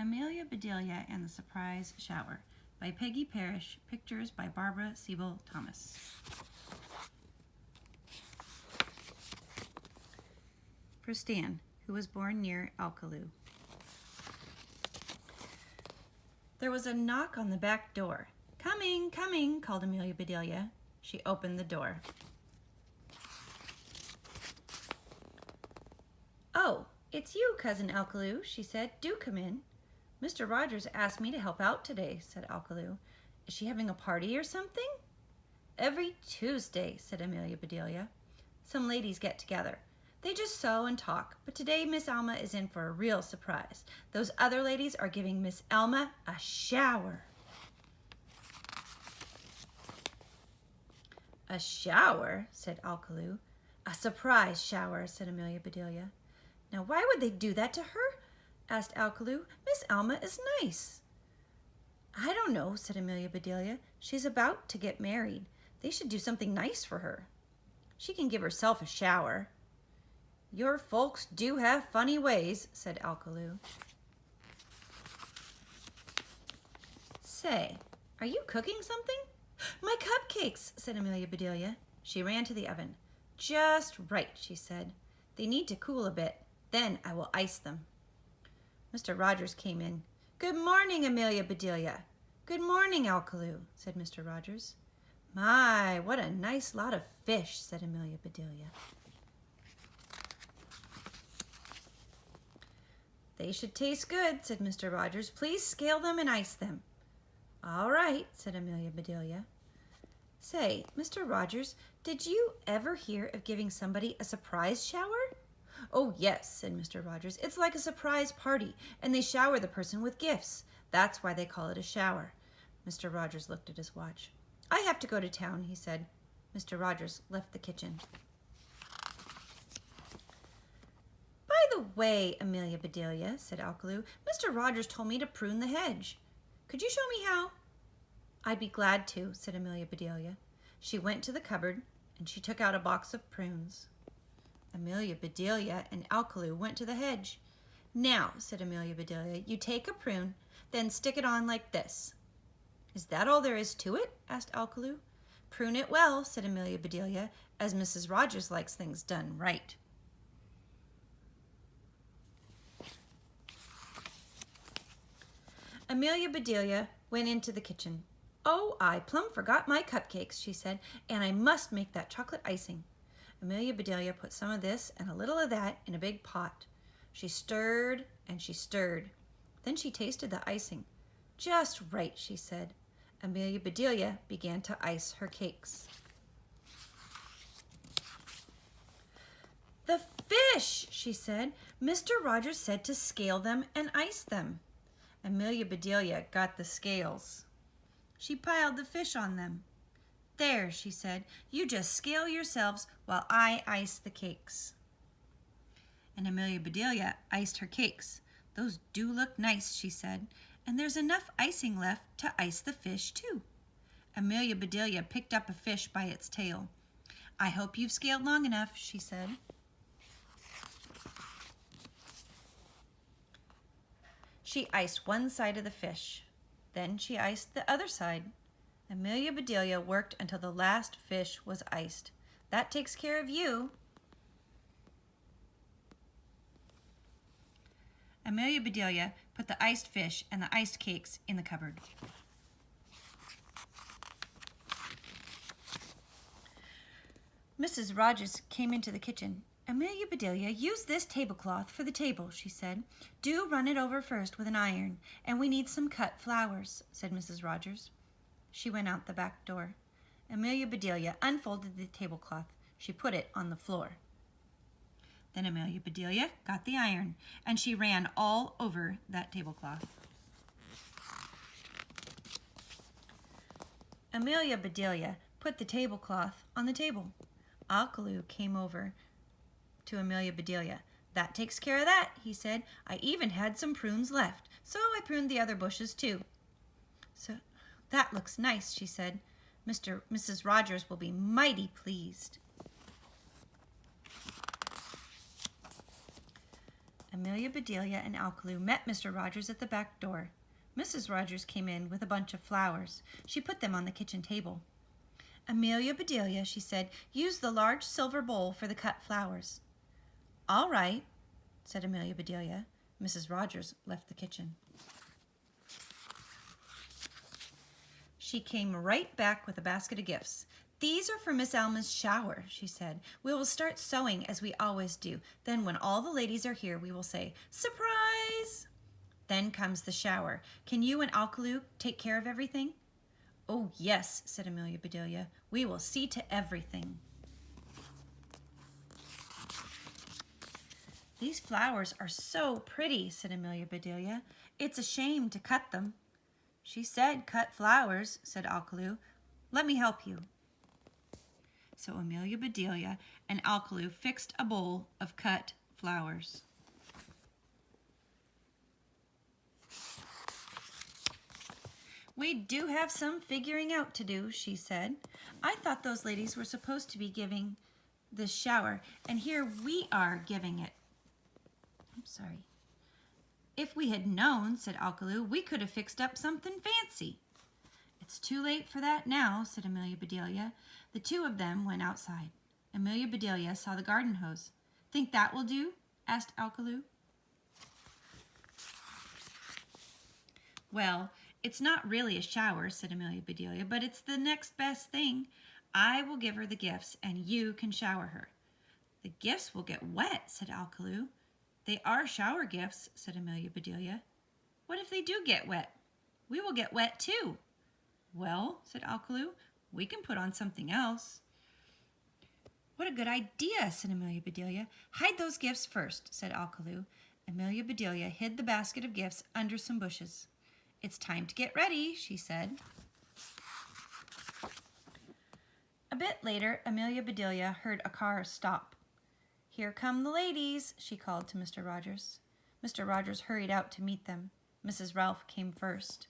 Amelia, Bedelia, and the Surprise Shower by Peggy Parrish. Pictures by Barbara Siebel Thomas. For Stan, who was born near Alcaloo. There was a knock on the back door. "Coming, coming," called Amelia Bedelia. She opened the door. "Oh, it's you, Cousin Alcaloo," she said. "Do come in." "Mr. Rogers asked me to help out today," said Alcaloo. "Is she having a party or something?" "Every Tuesday," said Amelia Bedelia. "Some ladies get together. They just sew and talk, but today Miss Alma is in for a real surprise. Those other ladies are giving Miss Alma a shower." "A shower?" said Alcaloo. "A surprise shower," said Amelia Bedelia. "Now why would they do that to her?" asked Alcaloo. "Miss Alma is nice." "I don't know," said Amelia Bedelia. "She's about to get married. They should do something nice for her. She can give herself a shower." "Your folks do have funny ways," said Alcaloo. "Say, are you cooking something?" "My cupcakes," said Amelia Bedelia. She ran to the oven. "Just right," she said. "They need to cool a bit. Then I will ice them." Mr. Rogers came in. "Good morning, Amelia Bedelia." "Good morning, Alcaloo," said Mr. Rogers. "My, what a nice lot of fish," said Amelia Bedelia. "They should taste good," said Mr. Rogers. "Please scale them and ice them." "All right," said Amelia Bedelia. "Say, Mr. Rogers, did you ever hear of giving somebody a surprise shower?" "Oh, yes," said Mr. Rogers. "It's like a surprise party, and they shower the person with gifts. That's why they call it a shower." Mr. Rogers looked at his watch. "I have to go to town," he said. Mr. Rogers left the kitchen. "By the way, Amelia Bedelia," said Alcaloo, "Mr. Rogers told me to prune the hedge. Could you show me how?" "I'd be glad to," said Amelia Bedelia. She went to the cupboard, and she took out a box of prunes. Amelia Bedelia and Alcaloo went to the hedge. "Now," said Amelia Bedelia, "you take a prune, then stick it on like this." "Is that all there is to it?" asked Alcaloo. "Prune it well," said Amelia Bedelia, "as Mrs. Rogers likes things done right." Amelia Bedelia went into the kitchen. "Oh, I plumb forgot my cupcakes," she said, "and I must make that chocolate icing." Amelia Bedelia put some of this and a little of that in a big pot. She stirred and she stirred. Then she tasted the icing. "Just right," she said. Amelia Bedelia began to ice her cakes. "The fish," she said. "Mr. Rogers said to scale them and ice them." Amelia Bedelia got the scales. She piled the fish on them. "There," she said, "you just scale yourselves while I ice the cakes." And Amelia Bedelia iced her cakes. "Those do look nice," she said, "and there's enough icing left to ice the fish too." Amelia Bedelia picked up a fish by its tail. "I hope you've scaled long enough," she said. She iced one side of the fish. Then she iced the other side. Amelia Bedelia worked until the last fish was iced. That takes care of you. Amelia Bedelia put the iced fish and the iced cakes in the cupboard. Mrs. Rogers came into the kitchen. "Amelia Bedelia, use this tablecloth for the table," she said. "Do run it over first with an iron, and we need some cut flowers," said Mrs. Rogers. She went out the back door. Amelia Bedelia unfolded the tablecloth. She put it on the floor. Then Amelia Bedelia got the iron, and she ran all over that tablecloth. Amelia Bedelia put the tablecloth on the table. Alcaloo came over to Amelia Bedelia. "That takes care of that," he said. "I even had some prunes left, so I pruned the other bushes too." "So that looks nice," she said. Mrs. Rogers will be mighty pleased." Amelia, Bedelia, and Alkaloo met Mr. Rogers at the back door. Mrs. Rogers came in with a bunch of flowers. She put them on the kitchen table. Amelia, Bedelia, she said, use the large silver bowl for the cut flowers. All right, said Amelia, Bedelia. Mrs. Rogers left the kitchen. She came right back with a basket of gifts. These are for Miss Alma's shower, she said. We will start sewing as we always do. Then when all the ladies are here, we will say, surprise! Then comes the shower. Can you and Alkaloo take care of everything? Oh, yes, said Amelia, Bedelia. We will see to everything. These flowers are so pretty, said Amelia, Bedelia. It's a shame to cut them. She said cut flowers, said Alkaloo. Let me help you. So Amelia, Bedelia, and Alkaloo fixed a bowl of cut flowers. We do have some figuring out to do, she said. I thought those ladies were supposed to be giving this shower, and here we are giving it. I'm sorry. If we had known, said Alkaloo, we could have fixed up something fancy. It's too late for that now, said Amelia, Bedelia. The two of them went outside. Amelia, Bedelia saw the garden hose. Think that will do? Asked Alkaloo. Well, it's not really a shower, said Amelia, Bedelia, but it's the next best thing. I will give her the gifts, and you can shower her. The gifts will get wet, said Alkaloo. They are shower gifts, said Amelia, Bedelia. What if they do get wet? We will get wet too. Well, said Alkaloo, we can put on something else. What a good idea, said Amelia, Bedelia. Hide those gifts first, said Alkaloo. Amelia, Bedelia hid the basket of gifts under some bushes. It's time to get ready, she said. A bit later, Amelia, Bedelia heard a car stop. Here come the ladies, she called to Mr. Rogers. Mr. Rogers hurried out to meet them. Mrs. Ralph came first.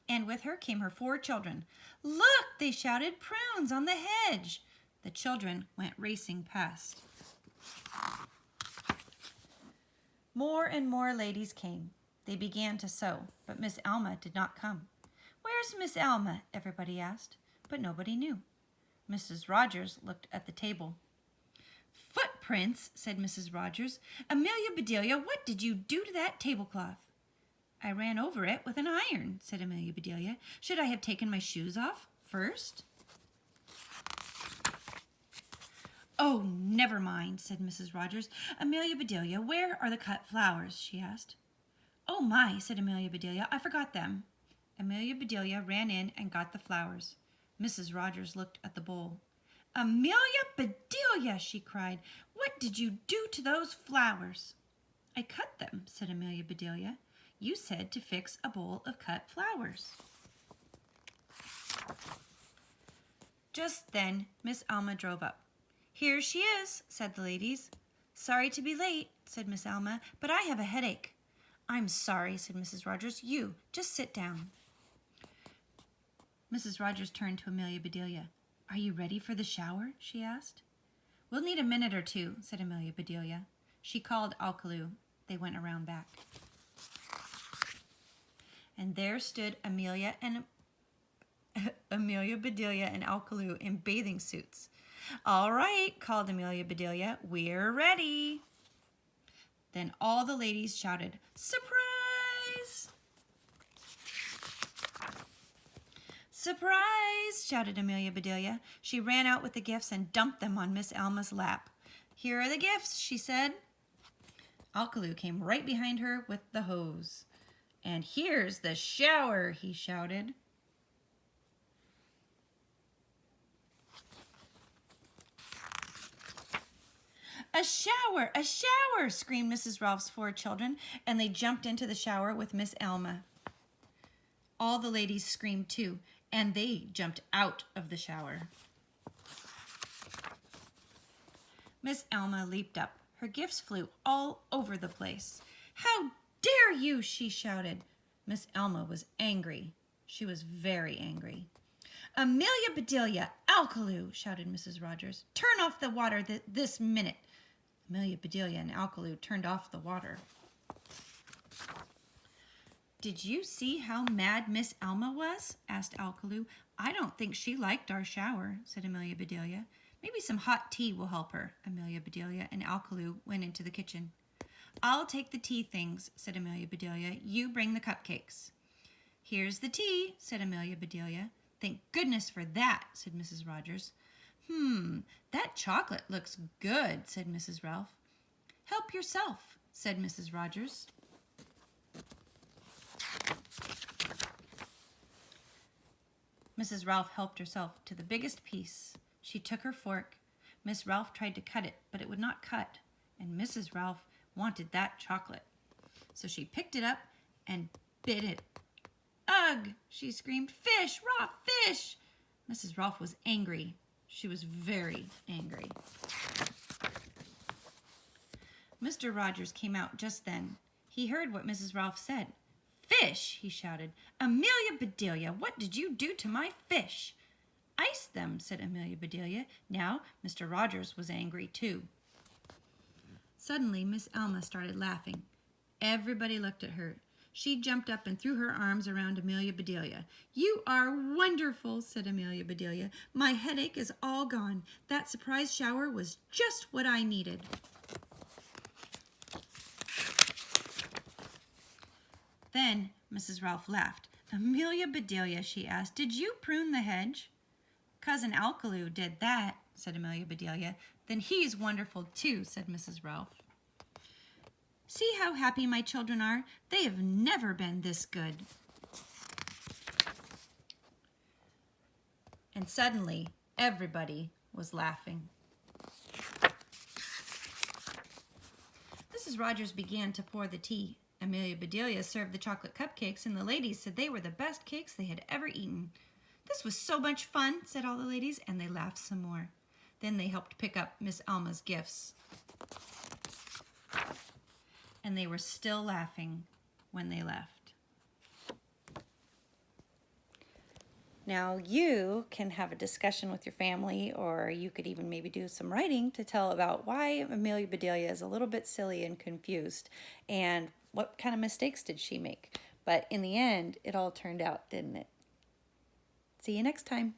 And with her came her 4 children. Look, they shouted, prunes on the hedge. The children went racing past. More and more ladies came. They began to sew, but Miss Alma did not come. Where's Miss Alma? Everybody asked, but nobody knew. Mrs. Rogers looked at the table. Footprints, said Mrs. Rogers. Amelia, Bedelia, what did you do to that tablecloth? I ran over it with an iron, said Amelia, Bedelia. Should I have taken my shoes off first? Oh, never mind, said Mrs. Rogers. Amelia, Bedelia, where are the cut flowers? She asked. Oh my, said Amelia, Bedelia, I forgot them. Amelia, Bedelia ran in and got the flowers. Mrs. Rogers looked at the bowl. Amelia, Bedelia, she cried, what did you do to those flowers? I cut them, said Amelia, Bedelia. You said to fix a bowl of cut flowers. Just then, Miss Alma drove up. Here she is, said the ladies. Sorry to be late, said Miss Alma, but I have a headache. I'm sorry, said Mrs. Rogers. You, just sit down. Mrs. Rogers turned to Amelia, Bedelia. Are you ready for the shower? She asked. We'll need a minute or two, said Amelia, Bedelia. She called Alkaloo. They went around back. And there stood Amelia, Bedelia, and Alkaloo in bathing suits. All right, called Amelia, Bedelia. We're ready. Then all the ladies shouted, surprise! Surprise! Shouted Amelia, Bedelia. She ran out with the gifts and dumped them on Miss Alma's lap. Here are the gifts, she said. Alkaloo came right behind her with the hose. And here's the shower, he shouted. A shower, a shower, screamed Mrs. Ralph's 4 children, and they jumped into the shower with Miss Alma. All the ladies screamed too, and they jumped out of the shower. Miss Alma leaped up. Her gifts flew all over the place. How dare you, she shouted. Miss Alma was angry. She was very angry. Amelia, Bedelia, Alkaloo, shouted Mrs. Rogers. Turn off the water this minute. Amelia, Bedelia, and Alkaloo turned off the water. "Did you see how mad Miss Alma was?" asked Alkaloo. "I don't think she liked our shower," said Amelia, Bedelia. "Maybe some hot tea will help her." Amelia, Bedelia, and Alkaloo went into the kitchen. "I'll take the tea things," said Amelia, Bedelia. "You bring the cupcakes." "Here's the tea," said Amelia, Bedelia. "Thank goodness for that," said Mrs. Rogers. That chocolate looks good," said Mrs. Ralph. "Help yourself," said Mrs. Rogers. Mrs. Ralph helped herself to the biggest piece. She took her fork. Miss Ralph tried to cut it, but it would not cut, and Mrs. Ralph wanted that chocolate. So she picked it up and bit it. "Ugh!" she screamed. "Fish! Raw fish!" Mrs. Ralph was angry. She was very angry. Mr. Rogers came out just then. He heard what Mrs. Ralph said. "Fish!" he shouted. "Amelia, Bedelia, what did you do to my fish?" "Ice them," said Amelia, Bedelia. Now Mr. Rogers was angry too. Suddenly Miss Alma started laughing. Everybody looked at her. She jumped up and threw her arms around Amelia, Bedelia. "You are wonderful," said Amelia, Bedelia. "My headache is all gone. That surprise shower was just what I needed." Then Mrs. Ralph laughed. "Amelia, Bedelia," she asked, "did you prune the hedge?" "Cousin Alkaloo did that," said Amelia, Bedelia. "Then he's wonderful too," said Mrs. Ralph. "See how happy my children are. They have never been this good." And suddenly, everybody was laughing. Mrs. Rogers began to pour the tea. Amelia, Bedelia served the chocolate cupcakes, and the ladies said they were the best cakes they had ever eaten. "This was so much fun," said all the ladies, and they laughed some more. Then they helped pick up Miss Alma's gifts. And they were still laughing when they left. Now you can have a discussion with your family, or you could even maybe do some writing to tell about why Amelia, Bedelia is a little bit silly and confused, and what kind of mistakes did she make. But in the end, it all turned out, didn't it? See you next time.